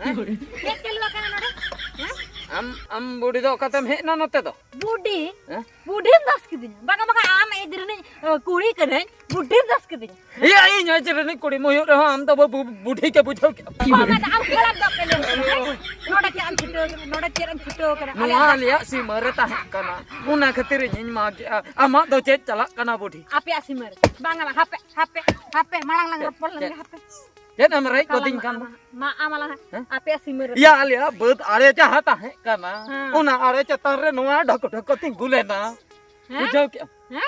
Cek kelu akan ada. am budi do katam he na note do Budi, budi das kedinya. Baka am idir ni kuri kene, budi das kedinya. iya nya jerni kudi moyo re am to budi ke bujau ke Mama am khalam do kene. Noda ke am chito kene. nuwa liya si mare ta kana una khatir ni ma ama do chet chala kana budi Api asimer. Banga HP malang lang repol lang HP. jet am rai ko ding kan Ma amalang api asimer. ya liya bud are cha hata he kana una are cha tar nuwa ढक ting gule na bujau ke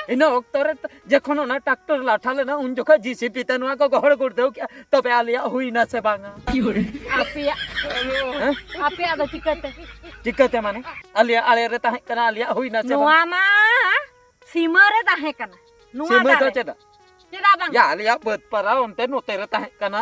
ina oktore jekhon ona tractor lathale na un jokha jcp te nuwa ko gohor kor deu ke tobe aliya hui na se banga Api ada tikete. चिकते माने आलिया आले रे ताहे कना आलिया हुई ना से Nuwa ma simere tahe kana. Nuwa सेमे तो tahe. चेदा Ceda bang. या आलिया बद परा ओनते नोते रे ताहे कना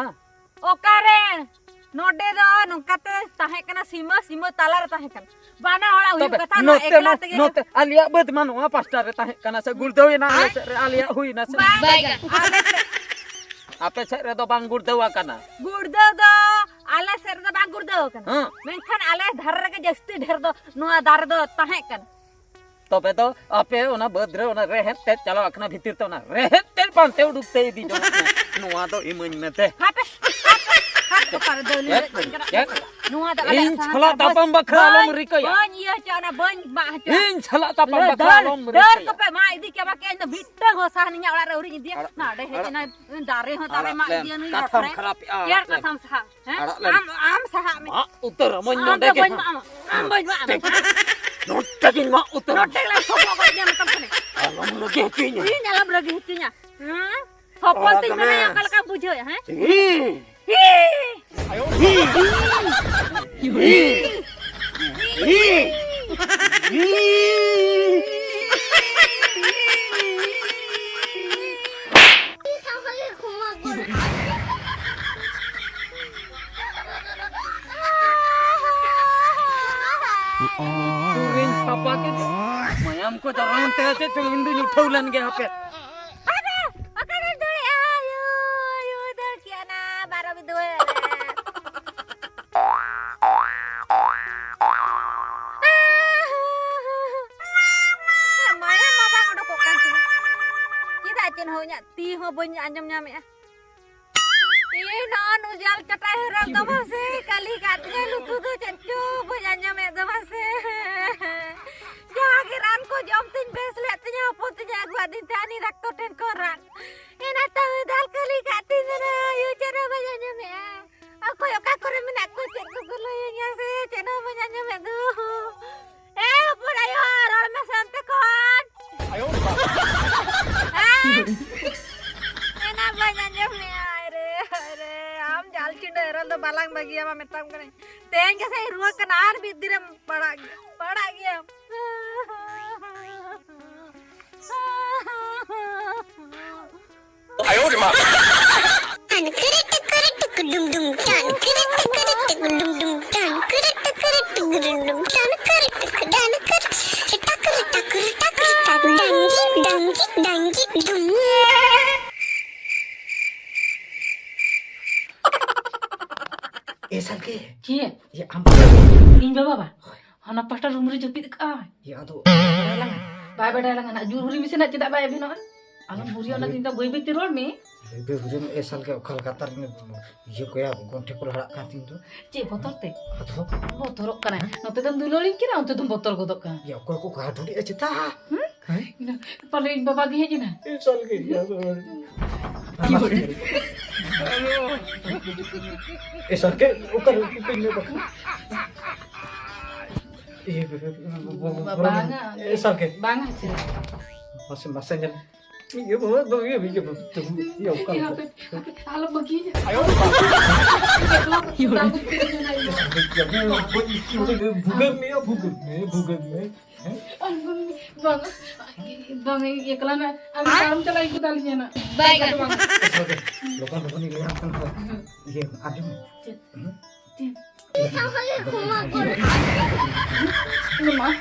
Okare. Node do nungkate tahe kana sima talar tahe kana. Bana ora uyu kata na ekla tege. नोते Alia बद मानो पास्टा रे ताहे कना से गुड़दो ना आले से आलिया हुई ना से आपे से रे तो बांग गुड़दो कना Gurdo do ale ser do bang gurdo kana. हां Menkan ale dhar ke jasti dhar do nuwa dar do tahe kana. तबे तो आपे ओना बद रे ओना रेहेत ते चलो अखना भीतर तो ना रेहेत ते पांते उडुकते दी जो नुवा तो इमन मेते Hape par do li. Nuwa da इन छला तापम बखरा आलम रिको या Ban iya chana ban ma cha. इन छला तापम बखरा आलम Dar RIICO ko pe ma idi ke ba ke na bitta go sah ni ora uri dia. Na de he na dare ho tare ma idi ni कथम rotre. खराब Yer ka sam sah. Am sah me. उत्तर मन Am नोडे के ban ma. Am ban ma. नोटे किन मा उत्तर Rotre la sopo ko dia matam kene. आलम लगे किन Ini dalam lagi hitinya. Sopol ting mana yang kalau kamu bujo ya, ha? Turin apa ke mayam ko jaran te te चुलिंदु उठौलन के यहाँ पे Ada, akan ada ayo dah kiana baru berdua. Mana mabang udah kokan sih. Kita ajen honya ti ho banyak anjam nyame ya. Ih non ujal katai heram domase kali katnya lutu tuh cecu banyak nyame domase. Jagiran ko jom tin beslet nya putnya gua dintani rakto ten koran. Ena tahu dal kali katin na yu cara banyak nyame. Aku yo kakore minakku cek dulu nya se cena banyak nyame tuh. Pur ayo rol me sante kon. ayo Ena banyak nyame are am jal cinde rol do balang bagi ama metam kene. Teng ke sai ruwa kanar bidiram pada gya. ayo di mak ऐसा के Cie, ये am ing baba ba? Anak pasta rumri jepit ka. ya ado lang Bye bye lang anak jururi bisa nak cedak bye bino. Alam buri anak tinta gue bitir rol me. be hurin ऐसा के खल katar ने ये कोया गोंठे को हड़ा का तीन तो Cie botol te. ado Botol kana. Note dam dulolin kira onte dum botol godok ka. ya ko ka dhuri achita hai Ina pale ing baba gi hejina. ऐसा के ya ऐसा के ऊपर पिन्ने बक ये Banga. ऐसा के Banga cie. masing-masing ये बहुत ये ये ऊपर Alam bagi aja. ayo bukan nih Bang, bang iklan am karam chala ikut alinya na. Baik. लोगों ने लिया kan ये आदम Ini mah.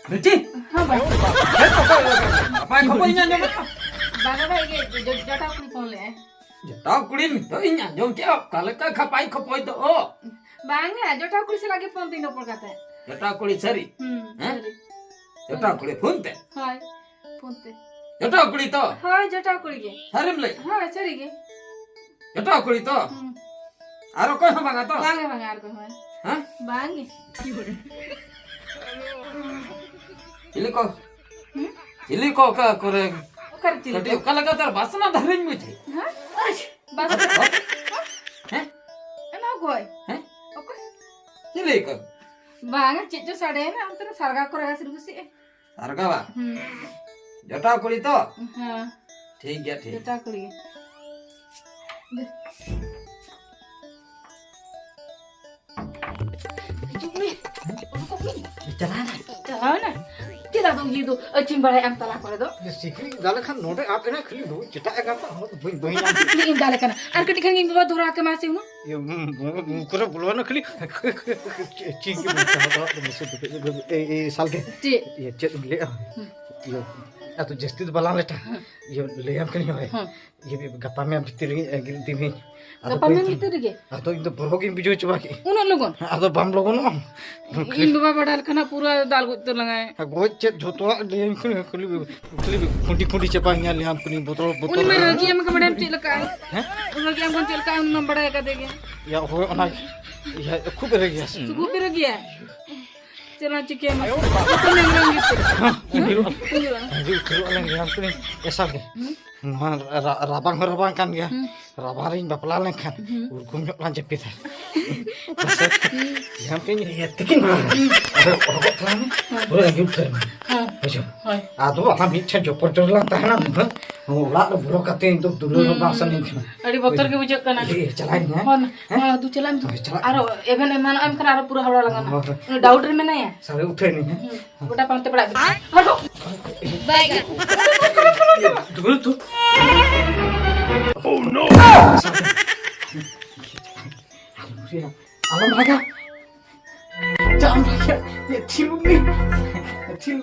Luci Ha ba. apa yang kau punya nyamuk बागा भाई के जटा कुड़ी फोन ले जटा कुड़ी में तो इन्या जो क्या कल का खपाई खपोई तो ओ बांगे जटा कुड़ी से लागे फोन तीन पर काते जटा कुड़ी सरी सरी जटा कुड़ी फोनते हाय फोनते जटा कुड़ी तो हाय जटा कुड़ी के सरी ले हाय सरी के जटा कुड़ी तो आरो कोई हम बागा तो बांगे बांगे आर को हाय हां बांगे चिली को का करे कर चिली कटी का लगा तर बासना धरिन मुझे हां बस हैं ना कोई हैं ओके चिली को बांगे चिच्चो साड़े ना अंतर सरगा को रहा सिर गुसी सरगा बा जटा कुड़ी तो हां ठीक है ठीक जटा कुड़ी चला ना tidak dong gitu cimbala am tala kore do sikri dale khan node aap ena khili do chita ega ta ho boi boi na ini dale kana ar kati kan ini bawa dora ke masih no ye kore bulwa na khili ching ke mata do musu e sal ke ji ye chet le ye atau jesti balang leta ye le am kani hoy ye gappa me bhitir gi timi apa me bhitir ge atau into borogin bijo chba ki uno logon atau bam logon in baba badal kana pura dal gutto लगाए go chet jhoto le am khili khili Khunti Khunti चपा nya le am kani botol botol उनमें रगी हम के बड़े chill का है रगी हम chill का उनमें बड़ा का देगे ya ho ona ya खूब रगी है सुगु पे रगी है चला चिके में तो नहीं रंगी Hiru lang yang kini esal ke. Rabang kan ya. Rabarin bapala lang kan. Urkum yok lan jepit. Yang kini ya tikin. Ada orang kan. Boleh gitu. Betul. Aduh, apa bicara jopor lang tahanan. Ulah bro katin untuk dulu bahasan ini. अरे बक्तर के बुझक करना चलाइन है हां तू चला अरे Avon एमन M कर अरे पूरा हवड़ा लगाना डाउट में नहीं है सारे उठे नहीं है बेटा पांते पड़ा हटो बाएगा दूर तू oh no alam raga jam raga ye thiru ni thiru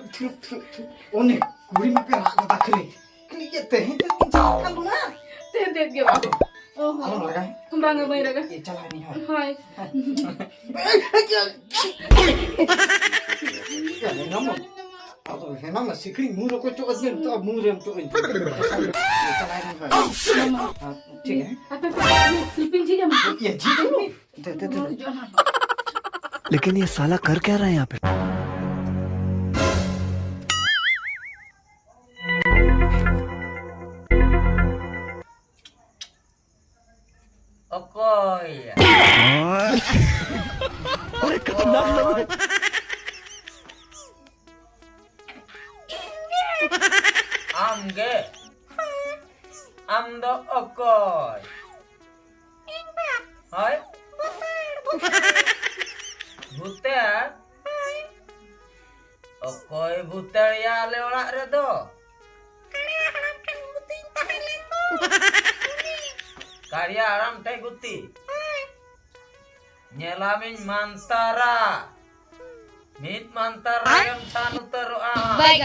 one guri me pe raga dakhre kli ye te hin kan na ते दे के बात ओह alam raga हम रंग भाई रगा ye chala ni hai hi nama atau nama sikri muro ko to ajen to muro to in chala ni hai ठीक है apa sleeping जी हम ये जी दे लेकिन ये साला कर क्या रहा है यहाँ पे ओकोय अरे खतरनाक लोग हैं। amge amdo okoy hoy buter okoy buter ya le orak re do karya aram teh guti nyelamin mantara mit mantara yang sanu teru Baik.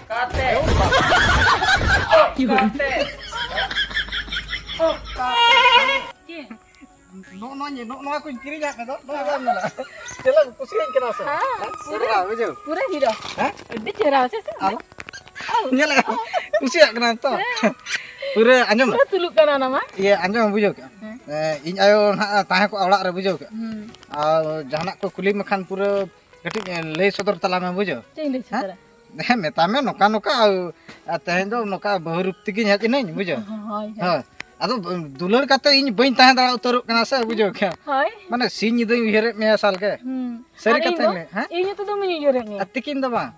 kate no aku kiri ya kan no lah chela kusiin kena sa pura bejo पूरा hero हां AD चेहरा से apa nyala kusiak kena to pura anjom तुलुक करना नामा iya anjom bujo ke ᱤᱧ ᱟᱭᱳ ᱱᱟᱦᱟᱜ ᱛᱟᱦᱮᱸ ᱠᱚ ᱚᱲᱟᱜ ᱨᱮ ᱵᱩᱡᱷᱟᱹᱣ ᱠᱮᱜ ᱟᱨ ᱡᱟᱦᱟᱱᱟᱜ ᱠᱚ ᱠᱩᱞᱤ ᱢᱮᱠᱷᱟᱱ ᱯᱩᱨᱟᱹ ᱠᱟᱹᱴᱤᱡ ᱞᱟᱹᱭ ᱥᱚᱫᱚᱨ ᱛᱟᱞᱟᱢᱮ ᱵᱩᱡᱷᱟᱹᱣ चेंज ले चेहरा ᱦᱮᱸ ᱢᱮᱛᱟᱢᱮ ᱱᱚᱠᱟ ᱱᱚᱠᱟ ᱛᱮᱦᱮᱧ ᱫᱚ ᱱᱚᱠᱟ ᱵᱟᱹᱦᱩ ᱨᱩᱯ ᱛᱮᱜᱤᱧ ᱦᱮᱡ ᱤᱱᱟᱹᱧ ᱵᱩᱡᱷᱟᱹᱣ हाय ᱦᱳᱭ ᱟᱫᱚ ᱫᱩᱞᱟᱹᱲ ᱠᱟᱛᱮ ᱤᱧ ᱵᱟᱹᱧ ᱛᱟᱦᱮᱸ ᱫᱟᱲᱮ ᱩᱛᱟᱹᱨᱚᱜ ᱠᱟᱱᱟ ᱥᱮ ᱵᱩᱡᱷᱟᱹᱣ ᱠᱮ हाय ᱢᱟᱱᱮ ᱥᱤᱧ ᱧᱤᱫᱟᱹᱧ ᱩᱭᱦᱟᱹᱨᱮᱫ ᱢᱮᱭᱟ ᱥᱟᱞᱜᱮ ᱥᱟᱹᱨᱤ ᱠᱟᱛᱷᱟᱧ ᱞᱟᱹᱭ ᱦᱮᱸ ᱤᱧ ᱛᱚ ᱫᱚᱢᱮ ᱩᱭᱦᱟᱹᱨᱮᱫ ᱢᱮᱭᱟ ᱛᱤᱠᱤᱱ ᱫᱚ ᱵᱟᱝ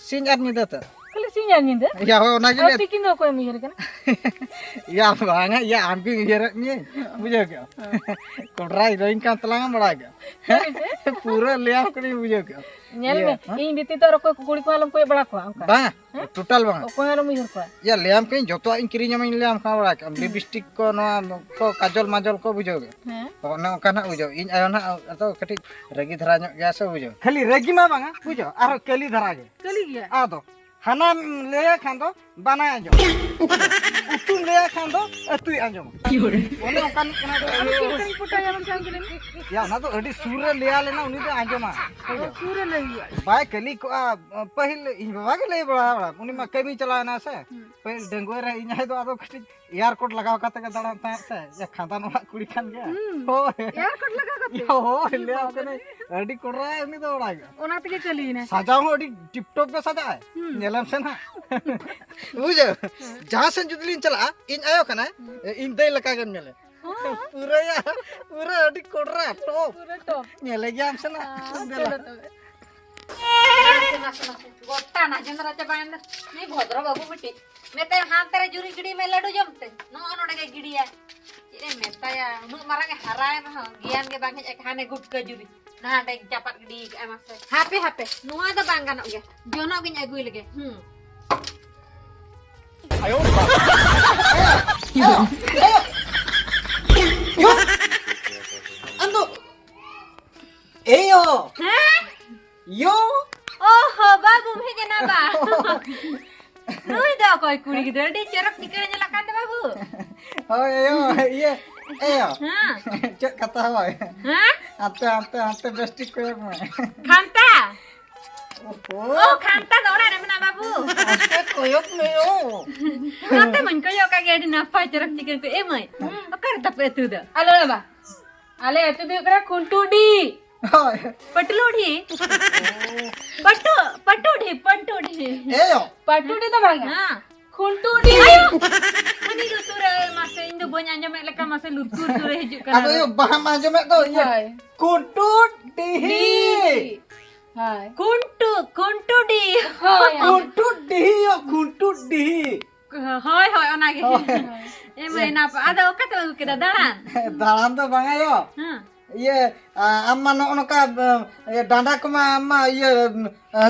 ᱥᱤᱧ ᱟᱨ ᱧᱤᱫᱟᱹ ᱛᱮ ᱠᱷᱟᱹᱞᱤ sinya nyinda. Ya ona ge Tapi kin do ko mi her kana. ya banga ya amki ngerak ni bujho kya kodra heroin kan talang bada kya pura le akri bujho kya Nyal me ing diti to ko kuri ko alam ko bada ko angka. banga total banga Ko alam mi her ko. ya le am kain joto in kiri nyama le am ka bada kya lipstick ko no ko kajol majol ko bujho kya ona kana bujho in ayo na ato kati ragi dhara nyok ya so bujho khali ragi ma banga bujho ar keli dhara ge Kali gya. ado hana le khan do bana anjo utum le khan do atui anjo one okan kana Kali puta yang sang kini. ya na to adi sura le ale na uni do anjo ma Sura lagi. bai kali ko pahil in baba ke le bada uni ma kami chala na se pahil dengwe re inya do ado kati ear code lagaw kate ka dara ta se ya khata no kuri khan gya ho Yaar kot laga ka. yo ho le apne adi kodra uni do bada gya Ona te kali na. सजाओ अड़ी tip top पे सजा है नेलम से ना बुझे जहां से जुदलिन चला इन आयो खाना इन दे लका गन मेले पूरा अड़ी कोडरा टॉप Pura top. नेले गया हमसे ना गोटा ना जंदरा चबांद नहीं भद्र बाबू मिट्टी मैं ते हां तेरे जुरी गिड़ी में लड्डू जमते नो नोडे के गिड़ी है इरे मेता या नु मारा के हराय ना गियान के बांगे एक हाने गुट के जुरी ना डे चापट गिड़ी एमा से हापे हापे नुआ द बांगानो गे जोनो गिन अगुई लगे अंदो एयो हैं यो ओहो बाबू भेजे ना बा नुई द कोई कुड़ी गिदर डी चरक निकले जला कांद बाबू ओ एयो ये एयो हां चेक कथा होय हां आते बेस्टिक को खांता ओहो ओ खांता दौड़ा रे मना बाबू आते कोयक में ओ खांता मन को यो का गेडी ना पाय चरक चिकन को ए मय कर तपे तू the Alo ba. Ale tu dia kira kuntudi. होय पटलोडी पटोडी एयो Patudi to banga. हां Kuntudi. अनि लुतुर मासे इंदो बन अंजम लेका मासे लुतुर तुर हिजु अब कना यो बाहा मांजो में तो ये Hai. कुटू डिही Hai. कुंटुडी Hai. कुटू डिही यो कुटू डिही होय होय ओनागे ए महीना आदा ओकत केदा दड़ान दालान तो बांगा यो हां ये अम्मा नो नका ये डांडा को में अम्मा ये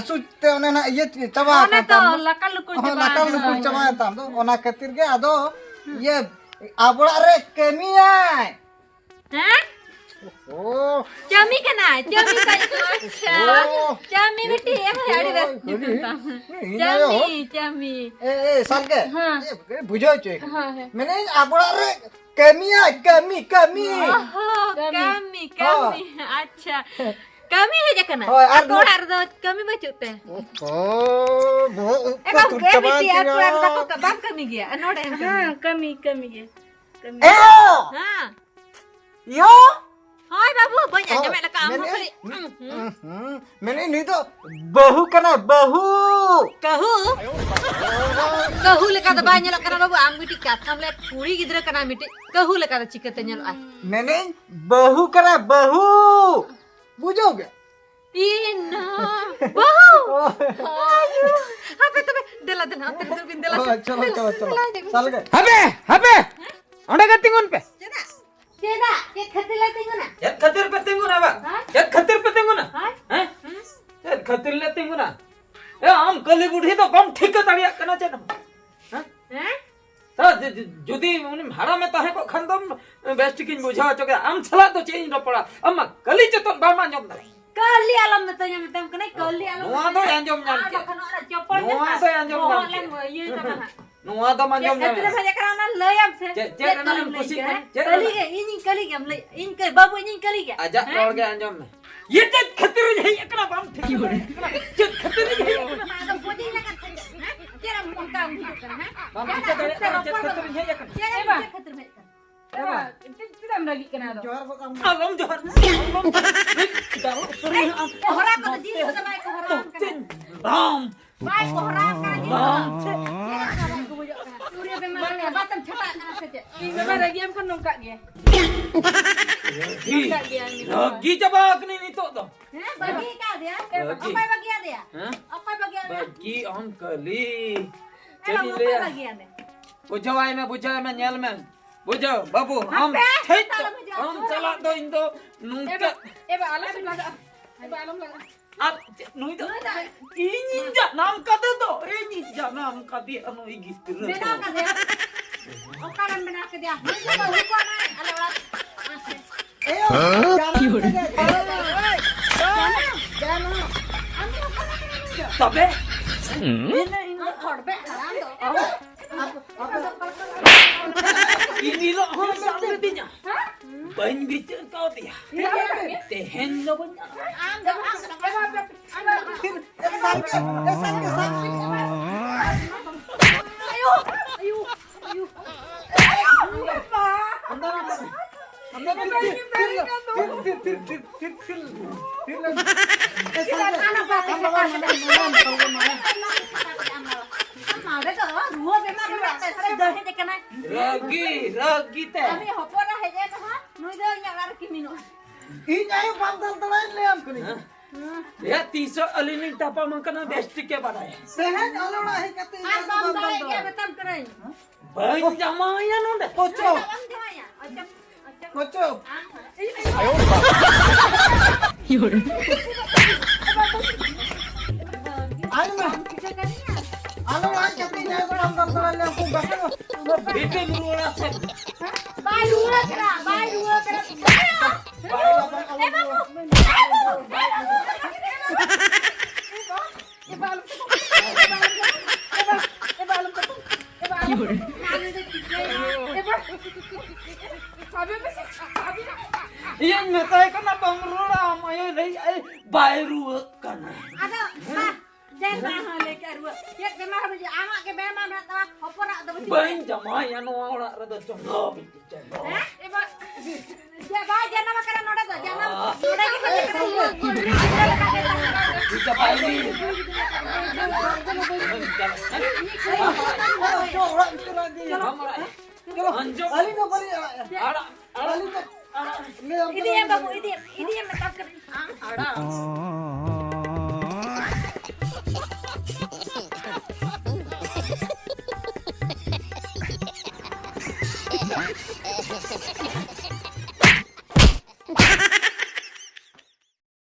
सुते ओने ना ये चबा ओने तो लकल लुकुर नकल नुकुर चबा ताम तो ओना खातिर के आदो ये आबड़ा रे केमिया हैं ओ चमी कना चमी का अच्छा चमी बेटी ए हड़ी बस चमी ए साल के हाँ। ये बुझो चोय हाँ है. मैंने आबड़ा रे केमिया कमी ओहो कमी अच्छा कमी है जकना होय, आर थोड़ा दो कमी बचुते ओ वो ए बाबू के बेटी आप पूरा को कबाब कमी गया अनोडे हाँ कमी है. Kami. ए हां यो हाय बाबू बन अंजम लेका हम खली मैंने नहीं तो बहू कना बहू कहू कहू लेका तो बाय नेलो कना बाबू आम मिटी काथम ले पूरी गिदरे कना मिटी कहू लेका तो चिकते नेलो आ मैंने बहू कना बहू बुझोगे इन बहु आयु अबे तबे देला देना तेरे तो बिन देला चलो चल गए हबे ओंडे का तिंगुन पे केदा के खतिला तिंगुना एक खतिर पे तिंगुना बा एक खतिर पे तिंगुना हाय हैं एक खतिर ले तिंगुना ए आम कली बुढ़ी तो कम ठीक तड़िया कना चे ना हैं हैं तो जुदी उन भाड़ा में तो है को खंदम बेस्ट किन बुझा चके आम छला तो चेंज न पड़ा अम्मा कली चे तो बामा जम ना कली आलम में तो यम तम कने कली आलम नुआ तो अंजम जान के खनो चप्पल नुआ तो अंजम जान के ये तो ना नुआ तो अंजम जान तेरे भजा कराना लयम से जे ना खुशी कली के इन कली के हम ले इन के बाबू इन कली के आजा तोड़ के अंजम में ये जे खतिर है एकना बाम ठीक हो जे खतिर है तो पोदी लगा तेरा मुंह काम नहीं करना है बाम ठीक है जे खतिर है एकना तेरा खतर में Tidak lagi kena do. जोहर बताऊं आलम जोहर कोहरा को तो जी को दबाई कोहरा राम बाई कोहरा का जी सूर्य पे memang batang cetak saja. Ini memang lagi am kan nongkak dia. Lagi coba kini itu tuh. Bagi kau dia. Bagi. Apa bagi dia? Hah? Apa bagi dia? Bagi om kali. Jadi Jadi apa bagi lihat. dia? Bujau me nyal me. Bujau babu om cek om celak do indo nungka. Alam belakang. Alam belakang. Ah nui do. Ini ja nam kata do. Ini ja nam kati anu igis tu. Benar kan dia? Okaran benar ke dia. Ini coba hukum ala ala. Tapi ini lo orang yang lebihnya. Banyak bicara kau dia. Tehen lo banyak. Ragi teh. Ya tiso alini tapa mangkana best ke badai. Banyak jamaya nonde. Itu murah sih. Iya ngetai kan abang ruram ayo deh baru kan. Bain jamaya no ora rada chongo bitte. Bisa baini. Anjo. Ini yang babu, ini yang metap ke.